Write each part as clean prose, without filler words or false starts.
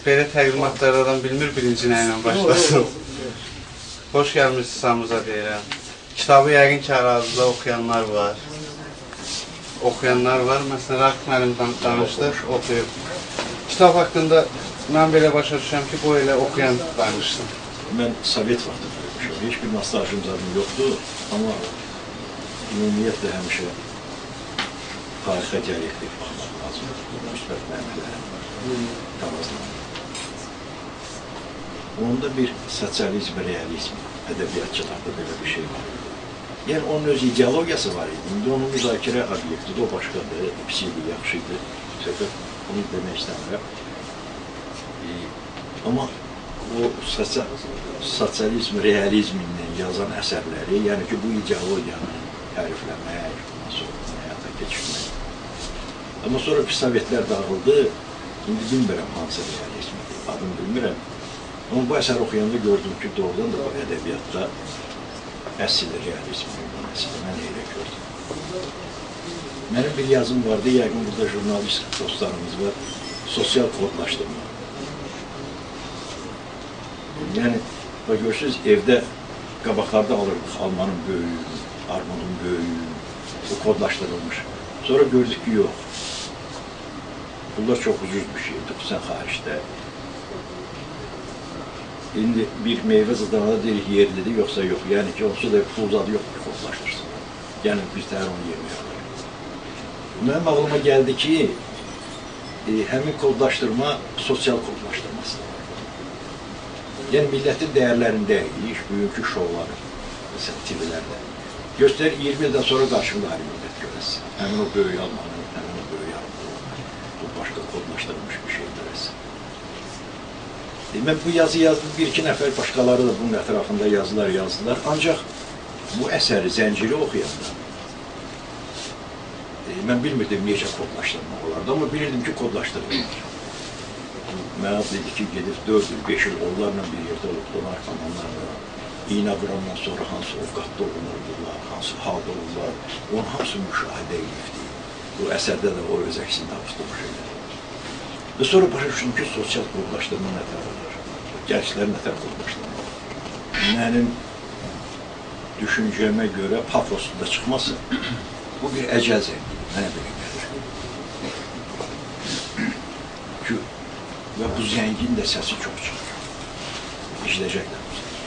Belə təqdimatlardan bilmir birinci nə ilə başlasın. Hoş gəlmişsiniz hamımıza deyirəm. Kitabı yəqin ki, arazide oxuyanlar var. Məsələn, Rakip müəllimdən danışdıq, oxuyub. Kitab haqqında mən belə başa düşürəm ki, bu elə oxuyan danışsın. Mən Sovet vaxtı görmüşəm. Heç bir nostalji zadım yoxdur. Amma ümumiyyətlə həmişə tarixə gələkdir baxmaq lazım. Müsbət mənbələr var. Onda bir sotsializm, realizm, ədəbiyyatçılarda belə bir şey var. Yəni, onun öz ideologiyası var idi. İndi onun müzakirə obyektidir, o başqadır, pisidir, yaxşıdır. Söhbət bunu demək istəmirəm. Amma o sotsializm, realizmlə yazan əsərləri, yəni ki, bu ideologiyanı tərifləmək, həyata keçirmək. Amma sonra bir Sovetlər dağıldı, indi bilmirəm hansı realizmdir, adını bilmirəm. Amma bu əsəri oxuyanda gördüm ki, doğrudan da bu ədəbiyyatda əsl realizm olan əsəri mən elə gördüm. Mənim bir yazım vardı, yəqin burada jurnalist dostlarımız var, sosial kodlaşdırma. Yəni, görürsünüz, evdə qabaqlarda alırdıq almanın böyüyü, armudun böyüyü, o kodlaşdırılmış. Sonra gördük ki, yox. Bunlar çox ucuz bir şeydir, xüsusən xaricdə. İndi bir meyvə zıdana deyirik, yerlidir, yoxsa yox. Yəni ki, olsa da pul zadı yox ki, kodlaşdırsın. Yəni, biz təhər onu yemək alırıq. Mənim ağlıma gəldi ki, həmin kodlaşdırma sosial kodlaşdırmasıdır. Yəni, millətin dəyərlərindəyik, bugünkü şovları, məsələn, TV-lərdə. Göstərir, 20 ildən sonra qarşımda ayrı millət görəsin. Həmin o böyük almanı, həmin o böyük almanı. Bu başqa kodlaşdırılmış bir şey görəsin. Mən bu yazı yazdım, bir-iki nəfər başqaları da bunun ətrafında yazdılar. Ancaq bu əsəri, Zənciri oxuyanda, mən bilmirdim necə kodlaşdırmaq olardı, amma bilirdim ki, kodlaşdırılır. Mənə dedi ki, gedib 4 il, 5 il onlarla bir yerdə olubdular, onlarla iynə vurandan sonra hansı ovqatda olunurdular, hansı halda olurlar, onun hamısı müşahidə edildi. Bu əsərdə də o öz əksini tapışdırmış elə. Və sonra başa düşdüm ki, sosial kodlaşdırma nətər olur, gənclər nətər kodlaşdırma. Mənim düşüncəmə görə pafosunda çıxması, bu bir əcəl zəngidir, mənə belə gəlir. Və bu zəngin də səsi çox çıxır. İşləyəcəklər bu zəngin.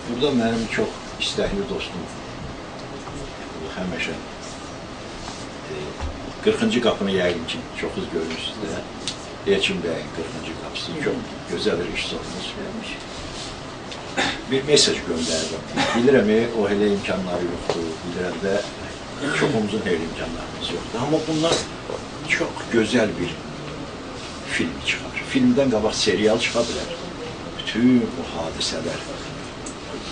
Burada mənim çox istəkli dostum, həməşə 40-cı qapını yəqin ki, çoxuz görmüşsünüz də, Elçin bəyin 40-cı qapısı çox gözəl bir iş olmuş. Bir mesaj göndərdim. Bilirəm, o elə imkanları yoxdur, bilirəm də çoxumuzun elə imkanlarımız yoxdur. Amma bunlar çox gözəl bir film çıxar. Filmdən qabaq serial çıxa bilər. Bütün o hadisələr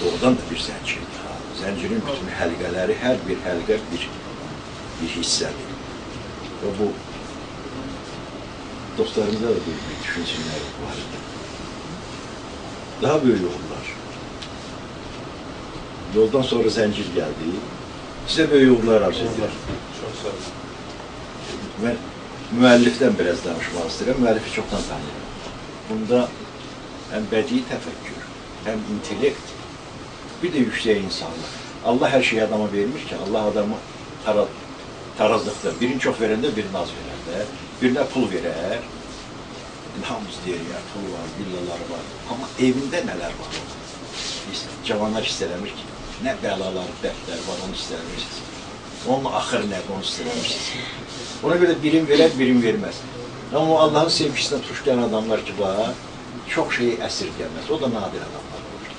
doğrudan da bir zəncirdir. Zəncirin bütün həlqələri, hər bir həlqə bir hissədir. Və bu dostlarımıza da bir düşünsünlər var idi. Daha böyük uğurlar. Yoldan sonra zəncir gəldi. Sizə böyük uğurlar arzu edir. Çox sağ olun. Mən müəllifdən biraz danışmaq istəyirəm. Müəllifi çoxdan tanıyıram. Bunda həm bədii təfəkkür, həm intellekt, bir də yüksək insanlıq. Allah hər şeyi adama vermiş ki, Allah adamı tarazlıqda, birini çox verəndə birini az verəndə, birinə pul verər, hamımız deyir ya, pul var, villaları var, amma evində nələr var? Cavanlar istələmir ki, nə bəlalar, dərdlər var, onu istələmirsiniz. Onun axırı nədir, onu istələmirsiniz. Ona görə birim verər, birim verməz. Amma Allahın sevgisinə tuş gələn adamlar ki var, çox şeyi əsirgəməz, o da nadir adamlar olur.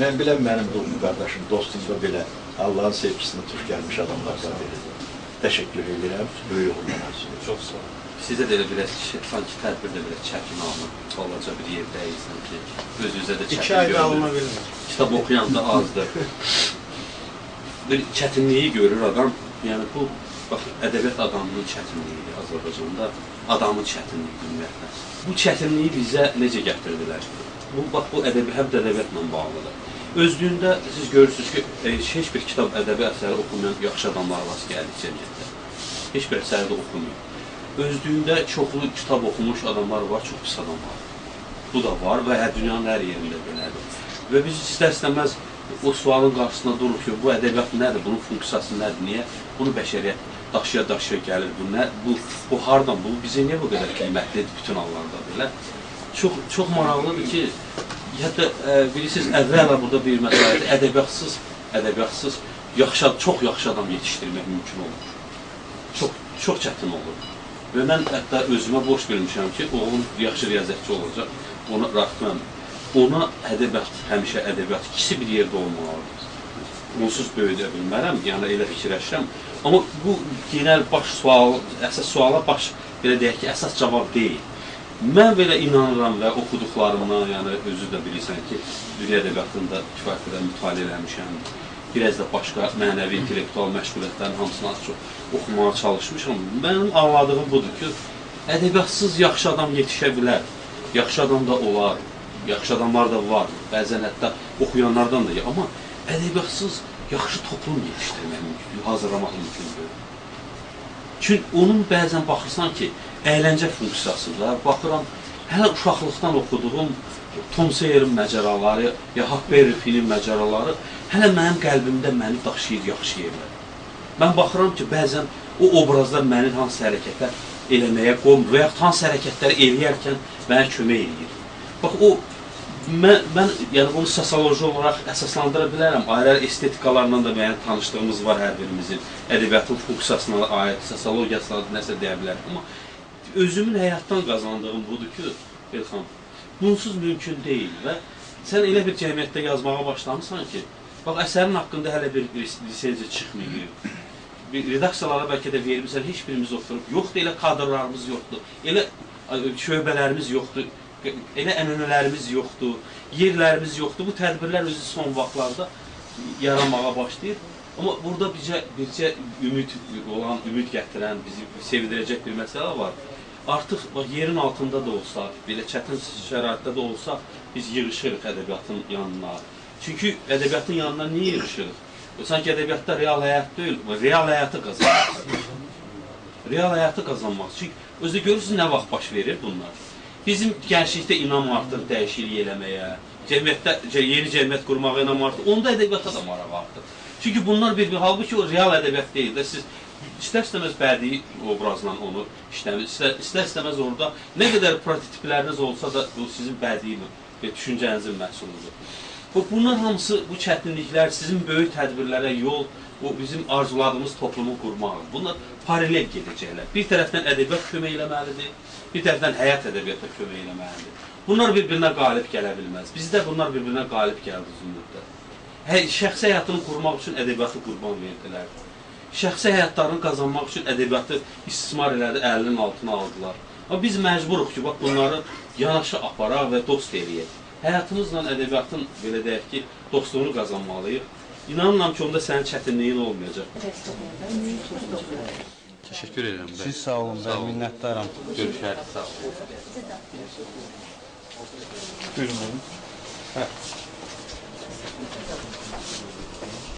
Mən biləm, mənim bu qardaşım, dostum da belə Allahın sevgisinə tuş gəlmiş adamlardan biridir. Təşəkkür edirəm, böyük uğurlar. Çox sağ olun. Sizə də elə biraz sanki tədbirdə belə çəkin alınıb, olacaq bir yerdəyiksən ki, öz-üzə də çəkin 2 ayda alına bilmir. Kitab oxuyan da azdır. Bir çətinliyi görür adam, yəni bu, bax, ədəbiyyat adamının çətinliyidir Azərbaycanda, adamın çətinliyidir ümumiyyətlə. Bu çətinliyi bizə necə gətirdilər? Bax, bu həm də ədəbiyyatla bağlıdır. Özlüyündə siz görürsünüz ki, heç bir kitab, ədəbi əsəri oxumayan yaxşı adamlar rast gəldikcə cəmiyyətdə. Heç bir əsəri də oxumuyor. özlüyündə çoxlu kitab oxumuş adamlar var, çox pis adam var. Bu da var və dünyanın hər yerində belədir. Və biz istər-istəməz o sualın qarşısında duruq ki, bu ədəbiyyat nədir, bunun funksiyası nədir, niyə? Bunu bəşəriyyət daşıya-daşıya gəlir, bu hardan, bu bizə niyə bu qədər qiymətlidir bütün anlarda belə? Çox maraqlıdır ki, hətta bilirsiniz, əvvəla burada bir məsələdir, ədəbiyyatsız çox yaxşı adam yetişdirmək mümkün olur. Çox çətin olur. Və mən hətta özümə borc vermişəm ki, oğlum yaxşı riyaziyyatçı olacaq, ona rəxmən. Ona ədəbiyyat, həmişə ədəbiyyat ikisi bir yerdə olmalıdır. Onsuz böyüdə bilmərəm, yəni elə fikirləşirəm. Amma bu genel əsas suala belə deyək ki, əsas cavab deyil. Mən belə inanıram və oxuduqlarımdan, yəni özü də bilirsən ki, dünya ədəbiyyatında kifayət qədər mütaliə eləmişəm. Biraz da başqa mənəvi, intellektual məşğuliyyətlərin hamısını az çox oxumağa çalışmışam. Mənim anladığım budur ki, ədəbiyyatsız yaxşı adam yetişə bilər, yaxşı adam da olar. Yaxşı adamlar da var, bəzən hətta oxuyanlardan da, amma ədəbiyyatsız yaxşı toplum yetişdirmək mümkün, hazırlamaq mümkündür. Çünki onun bəzən baxırsan ki, əyləncə funksiyasında, baxıram, hələ uşaqlıqdan oxuduğum Tom Sawyerin macəraları, ya Huckberry film macəraları hələ mənim qəlbimdə məni daşıyır yaxşı yerlər. Mən baxıram ki, bəzən o obrazlar mənim hansı hərəkətlər eləməyə qoymur və yaxud hansı hərəkətləri eləyərkən mənə kömək edir. Bax, mən bunu sosioloji olaraq əsaslandıra bilərəm. Ayrı estetikalarla da müəyyən tanışdığımız var hər birimizin. Ədəbiyyatın funksiyasına aid, sosiologiyasına nəsə deyə bilərəm. Amma özümün həyatdan qazandığım budur ki, Elxan, bunsuz mümkün deyil və sən elə bir cəmiyyətdə yazmağa başlamısan ki, bax, əsərin haqqında hələ bir lisenziya çıxmayıb. Redaksiyalara bəlkə də vermirsən, heç birimiz oturub, yoxdur, elə kadrlarımız yoxdur, elə şöbələrimiz yoxdur. Elə ənənələrimiz yoxdur, yerlərimiz yoxdur. Bu tədbirlər özü son vaxtlarda yaranmağa başlayır. Amma burada bircə ümid gətirən, bizi sevindirəcək bir məsələ var. Artıq yerin altında da olsa, belə çətin şəraitdə də olsa, biz yığışırıq ədəbiyyatın yanına. Çünki ədəbiyyatın yanına niyə yığışırıq? Sanki ədəbiyyatda real həyat deyil, real həyatı qazanmaq. Real həyatı qazanmaq. Çünki özü görürsünüz nə vaxt baş verir bunlar. Bizim gənclikdə inam artıq dəyişiklik eləməyə, yeni cəmiyyət qurmağa inam artıq, onda ədəbiyyata da maraq artıq. Çünki bunlar halbuki o real ədəbiyyat deyil də, siz istər-istəməz bədii obrazla onu işləmir, istər-istəməz orada nə qədər prototipləriniz olsa da bu sizin bədii düşüncənizin məhsuludur. Bunlar hamısı, bu çətinliklər, sizin böyük tədbirlərə yol, bizim arzuladığımız toplumu qurmağı. Bunlar paralel gedəcəklər. Bir tərəfdən ədəbiyyat kömək eləməlidir, bir tərəfdən həyat ədəbiyyata kömək eləməlidir. Bunlar bir-birinə qalib gələ bilməz. Bizdə bunlar bir-birinə qalib gəldi uzun müddət. Şəxsi həyatını qurmaq üçün ədəbiyyatı qurban verdilər. Şəxsi həyatlarını qazanmaq üçün ədəbiyyatı istismar elədi, əlinin altına aldılar. Amma biz məcburuq ki, bunları yanaşı aparaq və dost eləyək. Həyatımızla ədəbiyyatın, belə deyək ki, dostluğunu qazanmalıyıq. İnanıram ki, onda sənin çətinliyin olmayacaq. Təşəkkür edirəm. Siz sağ olun, mən minnətdaram. Görüşərik, sağ olun. Buyurun.